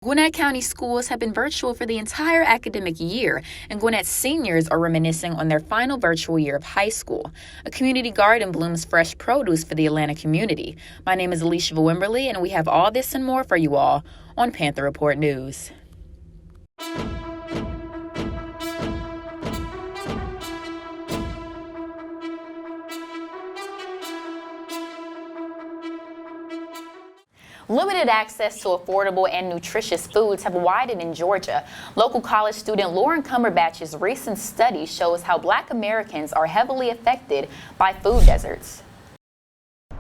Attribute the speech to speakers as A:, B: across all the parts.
A: Gwinnett County Schools have been virtual for the entire academic year, and Gwinnett seniors are reminiscing on their final virtual year of high school. A community garden blooms fresh produce for the Atlanta community. My name is Elisheva Wimberly, and we have all this and more for you all on Panther Report News. Limited access to affordable and nutritious foods have widened in Georgia. Local college student Lauren Cumberbatch's recent study shows how Black Americans are heavily affected by food deserts.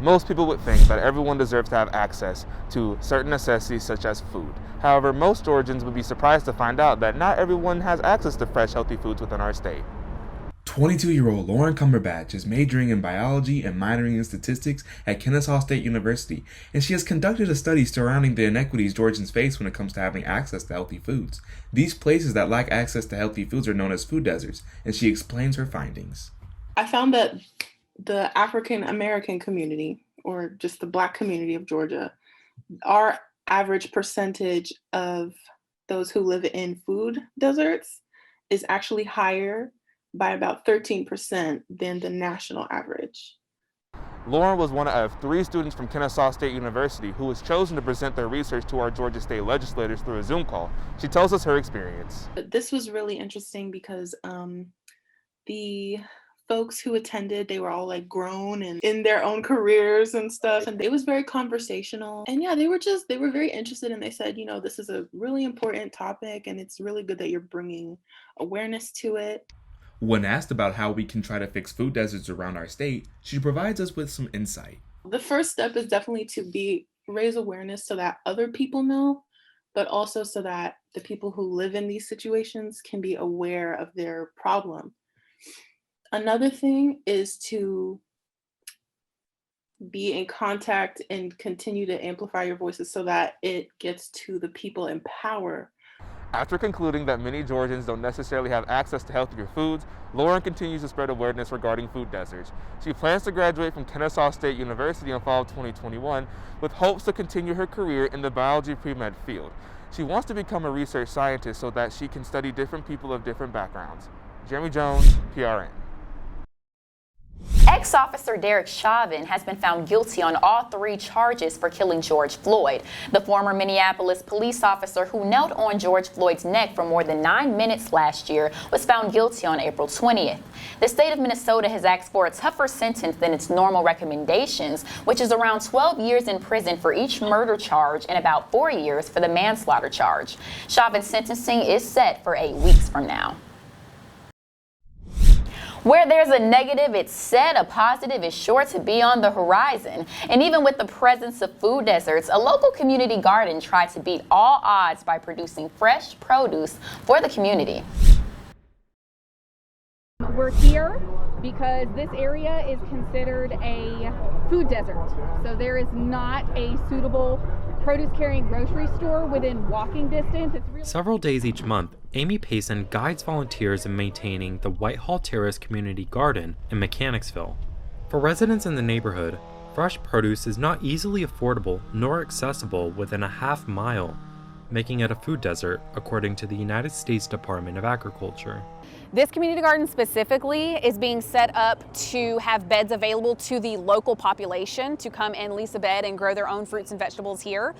B: Most people would think that everyone deserves to have access to certain necessities such as food. However, most Georgians would be surprised to find out that not everyone has access to fresh, healthy foods within our state.
C: 22-year-old Lauren Cumberbatch is majoring in biology and minoring in statistics at Kennesaw State University, and she has conducted a study surrounding the inequities Georgians face when it comes to having access to healthy foods. These places that lack access to healthy foods are known as food deserts, and she explains her findings.
D: I found that the African American community, or just the Black community of Georgia, our average percentage of those who live in food deserts is actually higher by about 13% than the national average.
B: Lauren was one of 3 students from Kennesaw State University who was chosen to present their research to our Georgia state legislators through a Zoom call. She tells us her experience.
D: This was really interesting because the folks who attended, they were all like grown and in their own careers and stuff, and it was very conversational. And yeah, they were very interested, and they said, you know, this is a really important topic and it's really good that you're bringing awareness to it.
C: When asked about how we can try to fix food deserts around our state, she provides us with some insight.
D: The first step is definitely to raise awareness so that other people know, but also so that the people who live in these situations can be aware of their problem. Another thing is to be in contact and continue to amplify your voices so that it gets to the people in power.
B: After concluding that many Georgians don't necessarily have access to healthier foods, Lauren continues to spread awareness regarding food deserts. She plans to graduate from Kennesaw State University in fall of 2021 with hopes to continue her career in the biology pre-med field. She wants to become a research scientist so that she can study different people of different backgrounds. Jeremy Jones, PRN.
A: Ex-officer Derek Chauvin has been found guilty on all 3 charges for killing George Floyd. The former Minneapolis police officer who knelt on George Floyd's neck for more than 9 minutes last year was found guilty on April 20th. The state of Minnesota has asked for a tougher sentence than its normal recommendations, which is around 12 years in prison for each murder charge and about 4 years for the manslaughter charge. Chauvin's sentencing is set for 8 weeks from now. Where there's a negative, it's said a positive is sure to be on the horizon. And even with the presence of food deserts, a local community garden tried to beat all odds by producing fresh produce for the community.
E: We're here because this area is considered a food desert. So there is not a suitable produce carrying grocery store within walking distance.
F: Several days each month, Amy Payson guides volunteers in maintaining the Whitehall Terrace Community Garden in Mechanicsville. For residents in the neighborhood, fresh produce is not easily affordable nor accessible within a half mile, making it a food desert, according to the United States Department of Agriculture.
G: This community garden specifically is being set up to have beds available to the local population to come and lease a bed and grow their own fruits and vegetables here.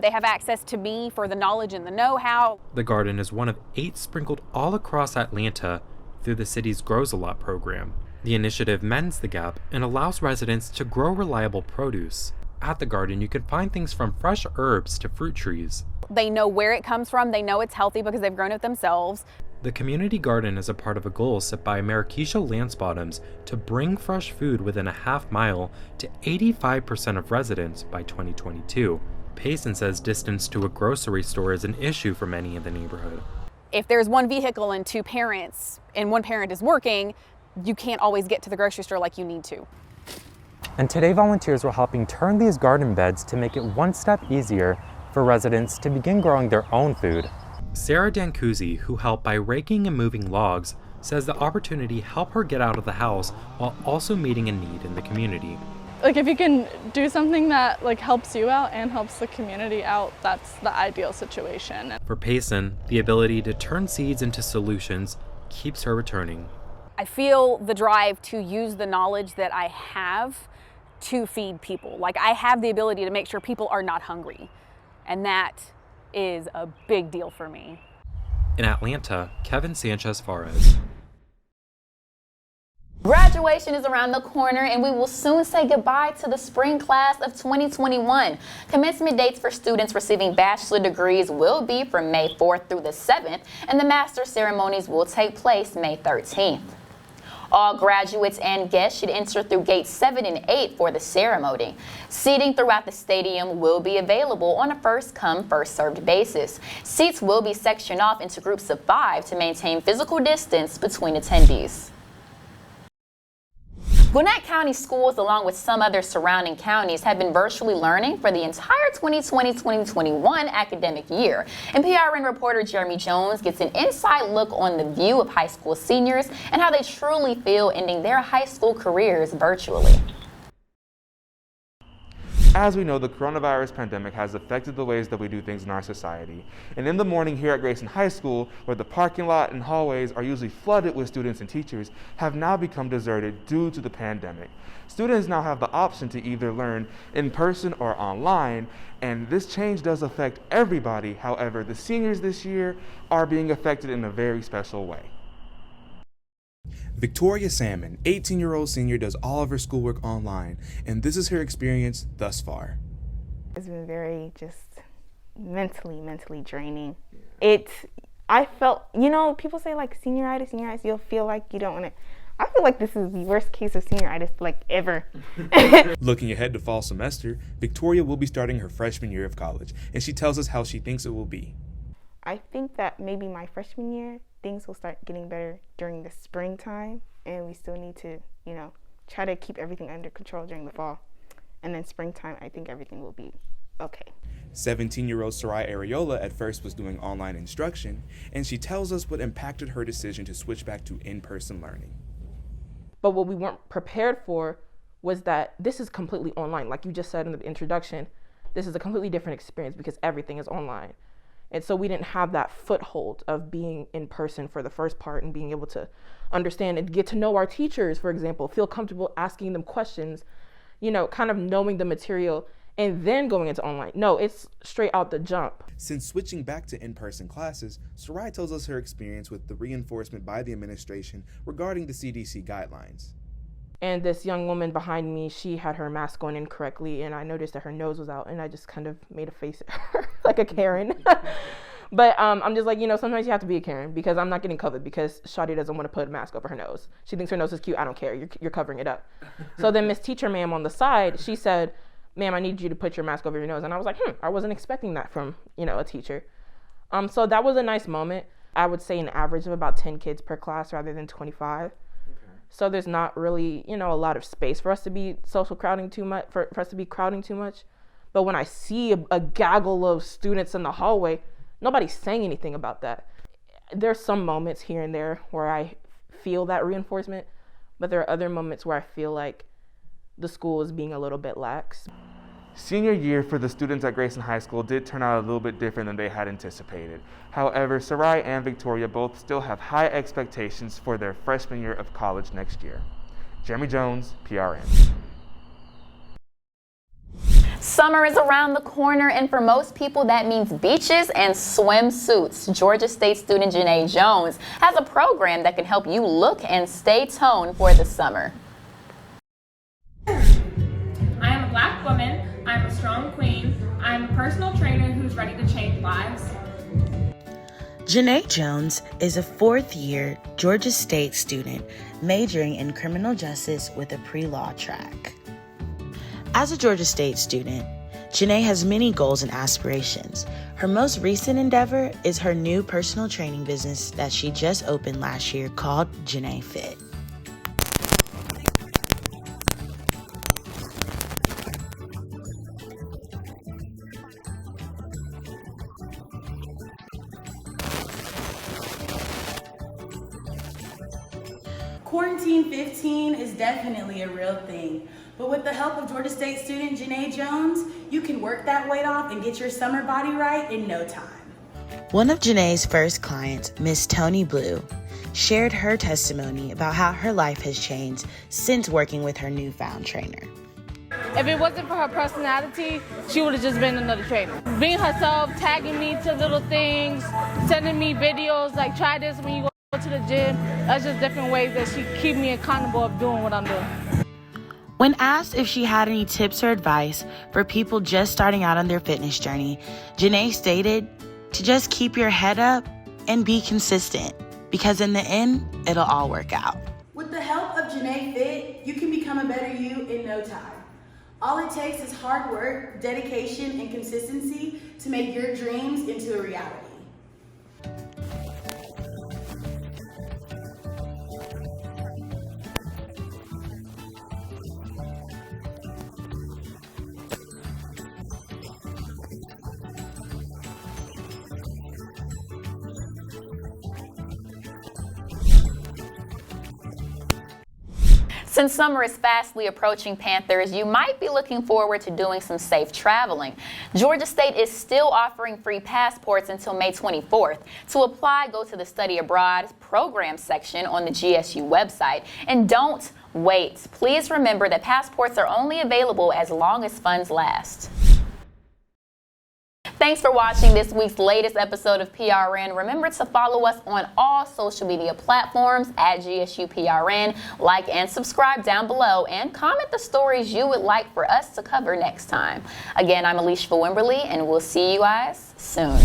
G: They have access to me for the knowledge and the know-how.
F: The garden is one of 8 sprinkled all across Atlanta through the city's Grows a Lot program. The initiative mends the gap and allows residents to grow reliable produce. At the garden, you can find things from fresh herbs to fruit trees.
G: They know where it comes from. They know it's healthy because they've grown it themselves.
F: The community garden is a part of a goal set by Mayor Keisha Lance to bring fresh food within a half mile to 85% of residents by 2022. Payson says distance to a grocery store is an issue for many in the neighborhood.
G: If there's one vehicle and 2 parents and one parent is working, you can't always get to the grocery store like you need to.
F: And today volunteers were helping turn these garden beds to make it one step easier for residents to begin growing their own food. Sarah Dancuzzi, who helped by raking and moving logs, says the opportunity helped her get out of the house while also meeting a need in the community.
H: Like if you can do something that like helps you out and helps the community out, that's the ideal situation.
F: For Payson, the ability to turn seeds into solutions keeps her returning.
G: I feel the drive to use the knowledge that I have to feed people. Like I have the ability to make sure people are not hungry. And that is a big deal for me.
F: In Atlanta, Kevin Sanchez Farez.
A: Graduation is around the corner and we will soon say goodbye to the spring class of 2021. Commencement dates for students receiving bachelor degrees will be from May 4th through the 7th, and the master ceremonies will take place May 13th. All graduates and guests should enter through gates 7 and 8 for the ceremony. Seating throughout the stadium will be available on a first-come, first-served basis. Seats will be sectioned off into groups of 5 to maintain physical distance between attendees. Gwinnett County Schools, along with some other surrounding counties, have been virtually learning for the entire 2020-2021 academic year. And PRN reporter Jeremy Jones gets an inside look on the view of high school seniors and how they truly feel ending their high school careers virtually.
B: As we know, the coronavirus pandemic has affected the ways that we do things in our society. And in the morning here at Grayson High School, where the parking lot and hallways are usually flooded with students and teachers, have now become deserted due to the pandemic. Students now have the option to either learn in person or online, and this change does affect everybody. However, the seniors this year are being affected in a very special way.
C: Victoria Salmon, 18-year-old senior, does all of her schoolwork online, and this is her experience thus far.
I: It's been very just mentally draining. I felt, people say like senioritis, you'll feel like you don't want to. I feel like this is the worst case of senioritis like ever.
C: Looking ahead to fall semester, Victoria will be starting her freshman year of college, and she tells us how she thinks it will be.
I: I think that maybe my freshman year, things will start getting better during the springtime, and we still need to, try to keep everything under control during the fall. And then springtime, I think everything will be okay.
C: 17-year-old Sarai Areola at first was doing online instruction, and she tells us what impacted her decision to switch back to in-person learning.
J: But what we weren't prepared for was that this is completely online. Like you just said in the introduction, this is a completely different experience because everything is online. And so we didn't have that foothold of being in person for the first part and being able to understand and get to know our teachers, for example, feel comfortable asking them questions, kind of knowing the material and then going into online. No, it's straight out the jump.
C: Since switching back to in-person classes, Sarai tells us her experience with the reinforcement by the administration regarding the CDC guidelines.
J: And this young woman behind me, she had her mask on incorrectly, and I noticed that her nose was out, and I just kind of made a face at her, like a Karen. But I'm just like, sometimes you have to be a Karen, because I'm not getting COVID, because Shadi doesn't want to put a mask over her nose. She thinks her nose is cute. I don't care. You're covering it up. So then Miss Teacher Ma'am on the side, she said, "Ma'am, I need you to put your mask over your nose." And I was like, I wasn't expecting that from, a teacher. So that was a nice moment. I would say an average of about 10 kids per class rather than 25. So there's not really, a lot of space for us to be social crowding too much, for us to be crowding too much. But when I see a gaggle of students in the hallway, nobody's saying anything about that. There's some moments here and there where I feel that reinforcement, but there are other moments where I feel like the school is being a little bit lax.
B: Senior year for the students at Grayson High School did turn out a little bit different than they had anticipated. However, Sarai and Victoria both still have high expectations for their freshman year of college next year. Jeremy Jones, PRN.
A: Summer is around the corner, and for most people that means beaches and swimsuits. Georgia State student Janae Jones has a program that can help you look and stay toned for the summer.
K: I am a Black woman. I'm a strong queen. I'm a personal trainer who's ready to change lives.
L: Janae Jones is a fourth-year Georgia State student majoring in criminal justice with a pre-law track. As a Georgia State student, Janae has many goals and aspirations. Her most recent endeavor is her new personal training business that she just opened last year called Janae Fit.
M: Quarantine 15 is definitely a real thing. But with the help of Georgia State student Janae Jones, you can work that weight off and get your summer body right in no time.
L: One of Janae's first clients, Miss Tony Blue, shared her testimony about how her life has changed since working with her newfound trainer.
N: If it wasn't for her personality, she would have just been another trainer. Being herself, tagging me to little things, sending me videos, like try this when you go to the gym. That's just different ways that she keep me accountable of doing what I'm doing.
L: When asked if she had any tips or advice for people just starting out on their fitness journey, Janae stated to just keep your head up and be consistent, because in the end, it'll all work out.
M: With the help of Janae Fit, you can become a better you in no time. All it takes is hard work, dedication, and consistency to make your dreams into a reality.
A: Since summer is fastly approaching, Panthers, you might be looking forward to doing some safe traveling. Georgia State is still offering free passports until May 24th. To apply, go to the Study Abroad program section on the GSU website. And don't wait. Please remember that passports are only available as long as funds last. Thanks for watching this week's latest episode of PRN. Remember to follow us on all social media platforms at GSUPRN. Like and subscribe down below and comment the stories you would like for us to cover next time. Again, I'm Elisheva Wimberly, and we'll see you guys soon.